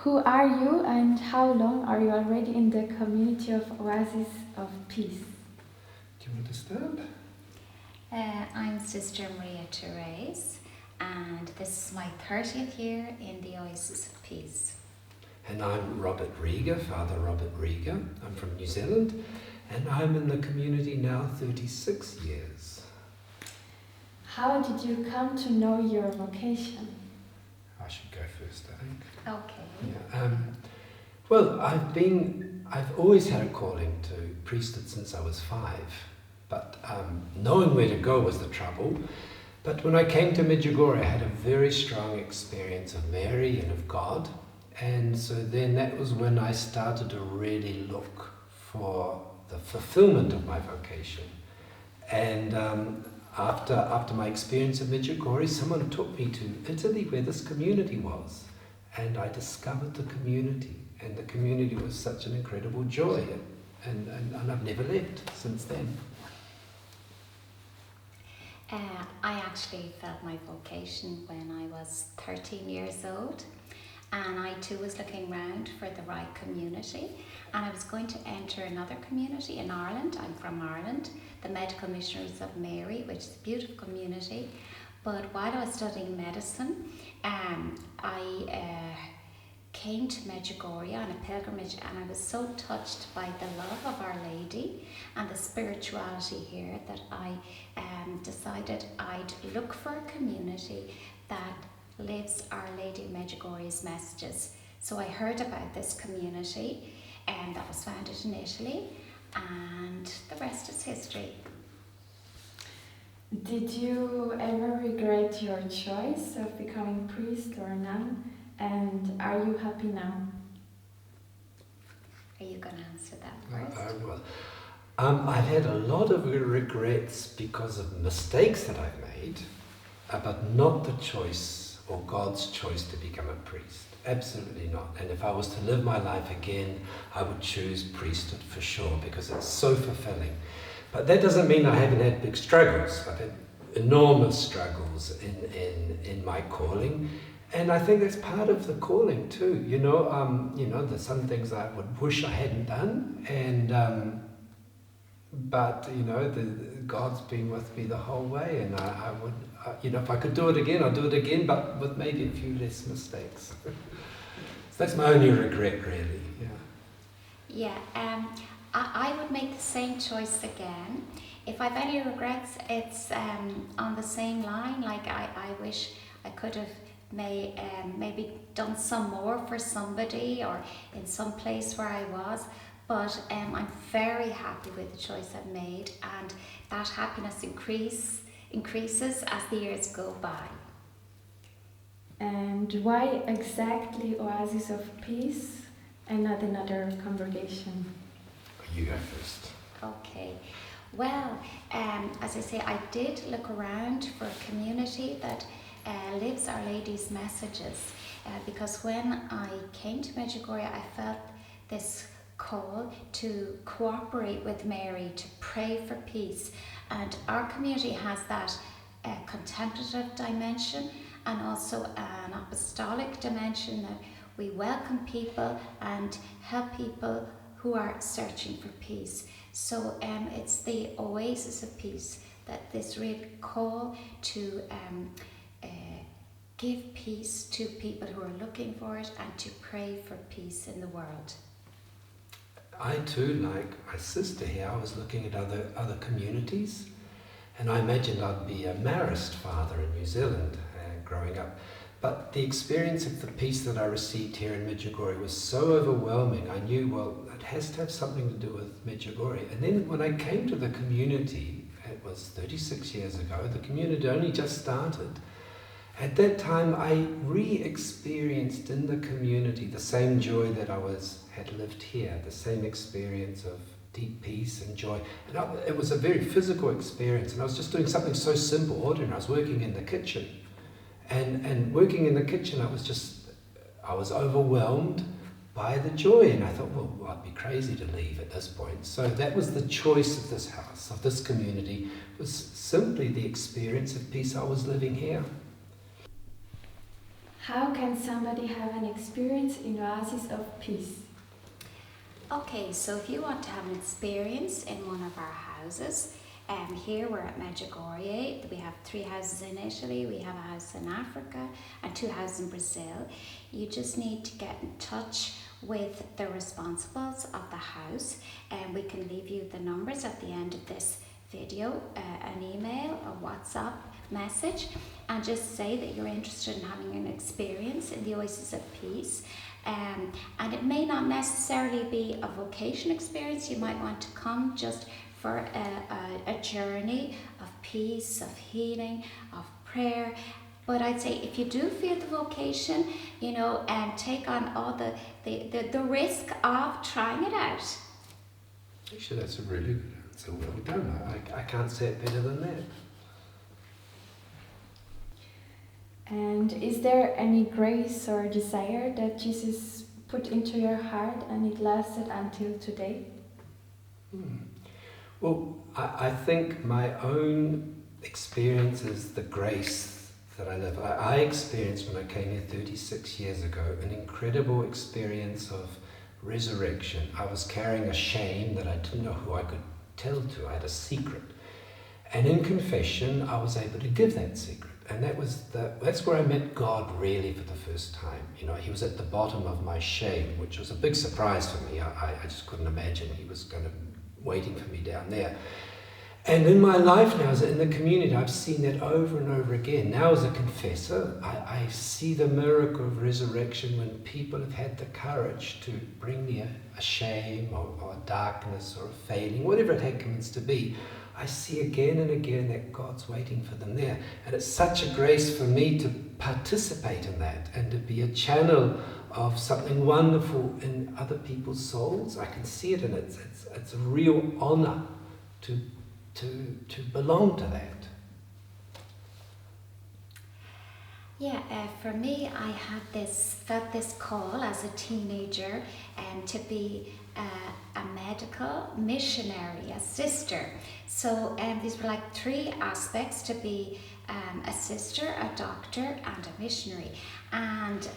Who are you and how long are you already in the community of Oasis of Peace? Do you want to start? I'm Sister Maria Therese, and this is my 30th year in the Oasis of Peace. And I'm Robert Rieger, Father Robert Rieger. I'm from New Zealand, and I'm in the community now 36 years. How did you come to know your vocation? I should go first, I think. Okay. Yeah. Well, I've always had a calling to priesthood since I was 5, but knowing where to go was the trouble. But when I came to Medjugorje, I had a very strong experience of Mary and of God, and so then that was when I started to really look for the fulfillment of my vocation. And after my experience of Medjugorje, someone took me to Italy where this community was, and I discovered the community, and the community was such an incredible joy, and I've never left since then. I actually felt my vocation when I was 13 years old, and I too was looking around for the right community, and I was going to enter another community in Ireland. I'm from Ireland, the Medical Missionaries of Mary, which is a beautiful community. But while I was studying medicine, I came to Medjugorje on a pilgrimage, and I was so touched by the love of Our Lady and the spirituality here that I decided I'd look for a community that lives Our Lady of Medjugorje's messages. So I heard about this community that was founded in Italy, and the rest is history. Did you ever regret your choice of becoming priest or nun? And are you happy now? Are you going to answer that first? I will. I've had a lot of regrets because of mistakes that I've made, but not the choice or God's choice to become a priest. Absolutely not. And if I was to live my life again, I would choose priesthood for sure, because it's so fulfilling. But that doesn't mean I haven't had big struggles. I've had enormous struggles in my calling. And I think that's part of the calling too. There's some things I would wish I hadn't done, but God's been with me the whole way, and I would, if I could do it again, I'd do it again, but with maybe a few less mistakes. So that's my only regret, really. Yeah. I would make the same choice again. If I've any regrets, it's on the same line. Like I wish I could have maybe done some more for somebody or in some place where I was, but I'm very happy with the choice I've made, and that happiness increases as the years go by. And why exactly Oasis of Peace and not another congregation? You go first. Okay. Well, as I say, I did look around for a community that lives Our Lady's messages, because when I came to Medjugorje, I felt this call to cooperate with Mary, to pray for peace, and our community has that contemplative dimension and also an apostolic dimension, that we welcome people and help people who are searching for peace. So it's the Oasis of Peace, that this real call to give peace to people who are looking for it and to pray for peace in the world. I too, like my sister here, I was looking at other communities, and I imagined I'd be a Marist father in New Zealand growing up. But the experience of the peace that I received here in Medjugorje was so overwhelming. I knew, well, it has to have something to do with Medjugorje. And then when I came to the community, it was 36 years ago, the community only just started. At that time, I re-experienced in the community the same joy that I had lived here, the same experience of deep peace and joy. And it was a very physical experience, and I was just doing something so simple, ordinary. I was working in the kitchen. And working in the kitchen, I was overwhelmed by the joy, and I thought, well, I'd be crazy to leave at this point. So that was the choice of this house, of this community, was simply the experience of peace I was living here. How can somebody have an experience in Oasis of Peace? Okay, so if you want to have an experience in one of our houses, here we're at Medjugorje. We have 3 houses in Italy, we have a house in Africa and 2 houses in Brazil. You just need to get in touch with the responsibles of the house, and we can leave you the numbers at the end of this video, an email or WhatsApp message, and just say that you're interested in having an experience in the Oasis of Peace. And it may not necessarily be a vocation experience. You might want to come just for a journey of peace, of healing, of prayer. But I'd say if you do feel the vocation, and take on all the risk of trying it out. Actually, that's a really good answer. Well done. I can't say it better than that. And is there any grace or desire that Jesus put into your heart and it lasted until today? Well, I think my own experience is the grace that I live. I experienced when I came here 36 years ago an incredible experience of resurrection. I was carrying a shame that I didn't know who I could tell to. I had a secret. And in confession, I was able to give that secret. And that's where I met God really for the first time. He was at the bottom of my shame, which was a big surprise for me. I just couldn't imagine he was waiting for me down there. And in my life now, as in the community, I've seen that over and over again. Now as a confessor, I see the miracle of resurrection when people have had the courage to bring me a shame or a darkness or a failing, whatever it happens to be. I see again and again that God's waiting for them there. And it's such a grace for me to participate in that and to be a channel of something wonderful in other people's souls. I can see it, and it's a real honor to belong to that. Yeah, for me, I felt this call as a teenager to be a medical missionary, a sister. So these were like 3 aspects: to be a sister, a doctor, and a missionary. And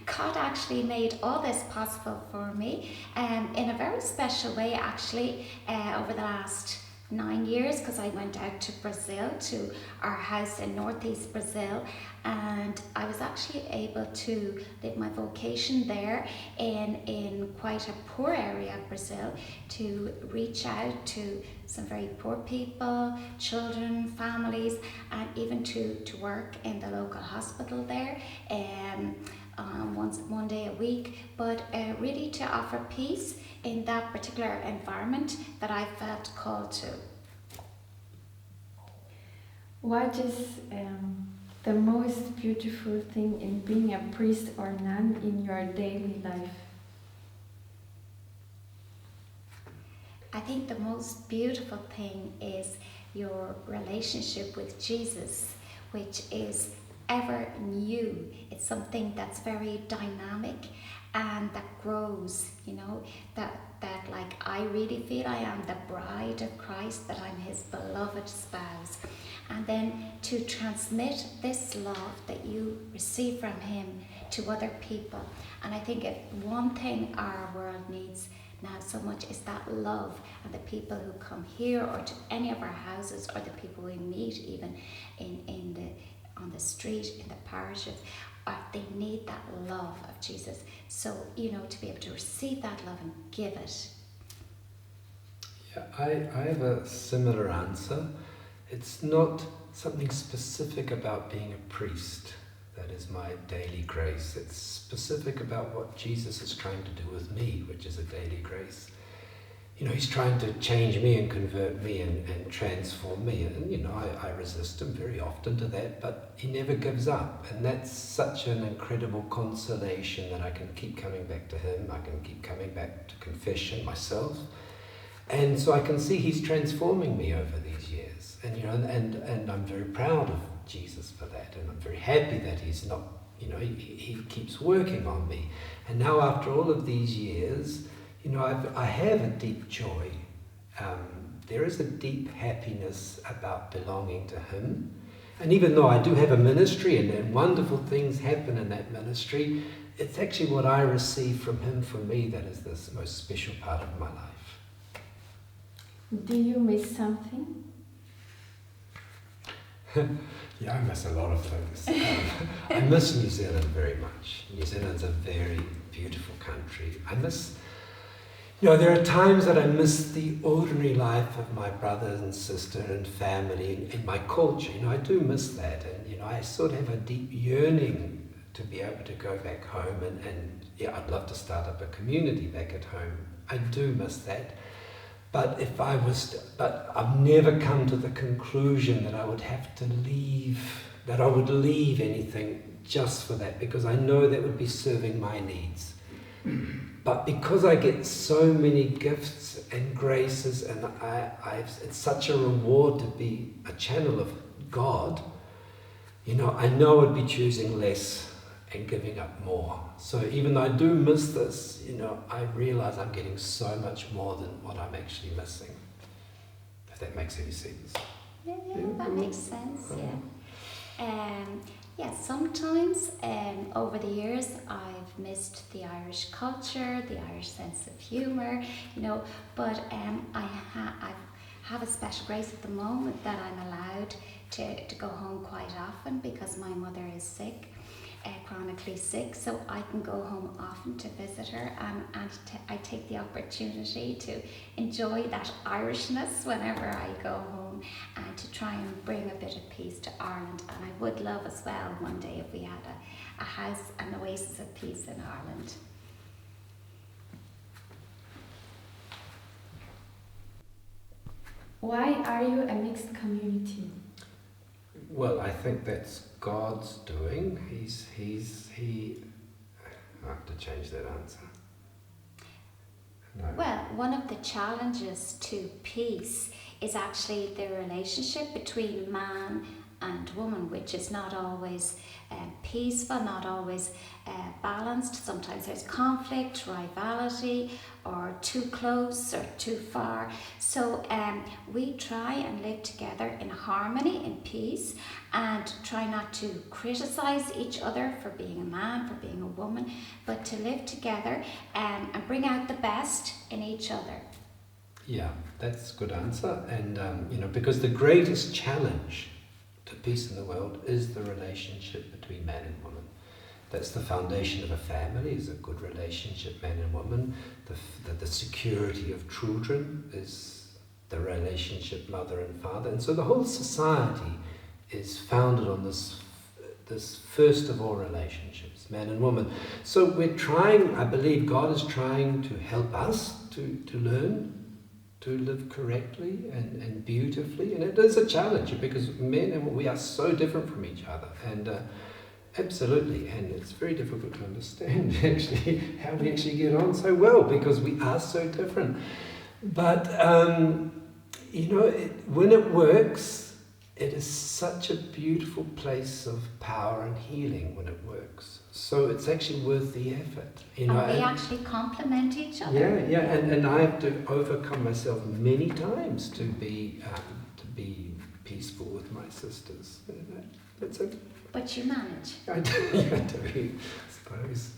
God actually made all this possible for me in a very special way, actually, over the last 9 years, because I went out to Brazil, to our house in northeast Brazil, and I was actually able to live my vocation there in quite a poor area of Brazil, to reach out to some very poor people, children, families, and even to work in the local hospital there one day a week, but really to offer peace in that particular environment that I felt called to. What is the most beautiful thing in being a priest or nun in your daily life? I think the most beautiful thing is your relationship with Jesus, which is ever new. It's something that's very dynamic and that grows, that like I really feel I am the bride of Christ, that I'm his beloved spouse. And then to transmit this love that you receive from him to other people. And I think if one thing our world needs now so much is that love, and the people who come here or to any of our houses, or the people we meet even on the street, in the parishes, they need that love of Jesus. So, to be able to receive that love and give it. Yeah, I have a similar answer. It's not something specific about being a priest that is my daily grace. It's specific about what Jesus is trying to do with me, which is a daily grace. He's trying to change me and convert me and transform me. And, I resist him very often to that, but he never gives up. And that's such an incredible consolation that I can keep coming back to him. I can keep coming back to confession myself. And so I can see he's transforming me over these years. And, and I'm very proud of Jesus for that. And I'm very happy that he's not, he keeps working on me. And now after all of these years, I have a deep joy. There is a deep happiness about belonging to him. And even though I do have a ministry and wonderful things happen in that ministry, it's actually what I receive from him for me that is the most special part of my life. Do you miss something? Yeah, I miss a lot of things. I miss New Zealand very much. New Zealand's a very beautiful country. There are times that I miss the ordinary life of my brothers and sister and family and my culture. I do miss that. And, I sort of have a deep yearning to be able to go back home and I'd love to start up a community back at home. I do miss that. But I've never come to the conclusion that I would have to leave, that I would leave anything just for that, because I know that would be serving my needs. But because I get so many gifts and graces, and it's such a reward to be a channel of God, I know I'd be choosing less and giving up more. So even though I do miss this, I realize I'm getting so much more than what I'm actually missing. If that makes any sense. Yeah, that makes sense, yeah. Sometimes over the years I've missed the Irish culture, the Irish sense of humour, but I have a special grace at the moment that I'm allowed to go home quite often because my mother is sick. Chronically sick, so I can go home often to visit her, and I take the opportunity to enjoy that Irishness whenever I go home, and to try and bring a bit of peace to Ireland. And I would love as well one day if we had a house, an oasis of peace in Ireland. Why are you a mixed community? Well, I think that's God's doing. I have to change that answer. No. Well, one of the challenges to peace is actually the relationship between man and woman, which is not always peaceful, not always balanced. Sometimes there's conflict, rivalry, or too close or too far. So we try and live together in harmony, in peace, and try not to criticize each other for being a man, for being a woman, but to live together and bring out the best in each other. Yeah, that's a good answer. And, because the greatest challenge to peace in the world is the relationship between man and woman. That's the foundation of a family, is a good relationship, man and woman. The security of children is the relationship mother and father. And so the whole society is founded on this first of all relationships, man and woman. So we're trying, I believe God is trying to help us to learn to live correctly and beautifully. And it is a challenge because men and we are so different from each other. And absolutely, and it's very difficult to understand actually how we actually get on so well because we are so different. But when it works, it is such a beautiful place of power and healing when it works. So it's actually worth the effort. And we actually complement each other. Yeah, and I have to overcome myself many times to be peaceful with my sisters. That's it. But you manage. I do, I suppose.